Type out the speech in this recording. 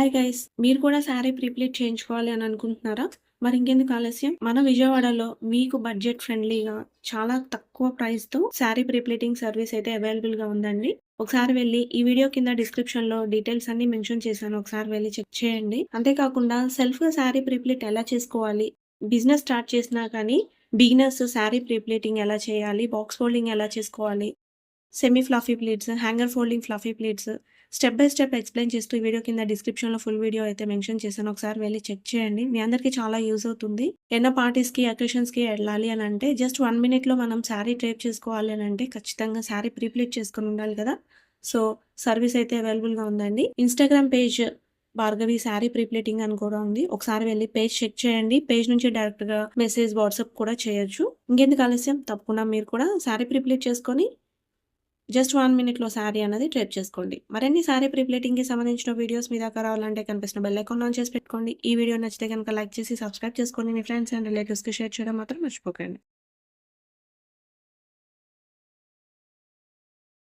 Hi guys! మీరు కూడా శారీ ప్రీప్లీట్ చేయించుకోవాలి అని అనుకుంటున్నారా? మరి ఇంకెందుకు ఆలస్యం? మన విజయవాడలో మీకు బడ్జెట్ ఫ్రెండ్లీగా చాలా తక్కువ ప్రైస్‌తో శారీ ప్రీప్లీటింగ్ సర్వీస్ అయితే అవైలబుల్‌గా ఉందండి. ఒకసారి వెళ్లి ఈ వీడియో కింద డిస్క్రిప్షన్‌లో డీటెయిల్స్ అన్నీ మెన్షన్ చేశాను. ఒకసారి వెళ్లి చెక్ చేయండి. అంతేకాకుండా సెల్ఫ్‌గా శారీ ప్రీప్లీట్ ఎలా చేసుకోవాలి? బిజినెస్ స్టార్ట్ చేసినా కానీ బిగినర్స్ శారీ ప్రీప్లీటింగ్ ఎలా చేయాలి? బాక్స్ ఫోల్డింగ్ ఎలా చేసుకోవాలి? Semi fluffy pleats, hanger folding fluffy pleats step by step explain చేస్తూ ఈ వీడియో కింద డిస్క్రిప్షన్‌లో ఫుల్ వీడియో అయితే మెన్షన్ చేశాను. ఒకసారి వెళ్లి చెక్ చేయండి. మీ అందరికీ చాలా యూజ్ అవుతుంది. ఏదైనా పార్టీస్‌కి, అకేషన్స్‌కి ఎళ్ళాలి అనంటే జస్ట్ 1 మినిట్‌లో మనం శారీ డ్రేప్ చేసుకోవాలి అనంటే ఖచ్చితంగా శారీ ప్రీప్లీట్ చేసుకొని ఉండాలి కదా! సో, సర్వీస్ అయితే అవైలబుల్‌గా ఉందండి. Instagram page Bhargavi sari prepleating అని కూడా ఉంది. ఒకసారి వెళ్లి పేజ్ చెక్ చేయండి. పేజ్ నుంచి డైరెక్ట్‌గా మెసేజ్, వాట్సాప్ కూడా చేయొచ్చు. ఇంకెందుకు ఆలస్యం? తప్పకుండా మీరు కూడా శారీ ప్రీప్లీట్ చేసుకొని జస్ట్ 1 మినిట్‌లో శారీ అనేది డ్రేప్ చేసుకోండి. మరిన్ని శారీ ప్రీప్లీటింగ్‌కి సంబంధించిన వీడియోస్ మీ దాకా రావాలంటే కనిపిస్తున్న బెల్ ఐకాన్ ఆన్ చేసి పెట్టుకోండి. ఈ వీడియో నచ్చితే గనుక లైక్ చేసి సబ్స్క్రైబ్ చేసుకోండి. మీ ఫ్రెండ్స్ అండ్ రిలేటివ్స్‌కి షేర్ చేయడం మాత్రం మర్చిపోకండి.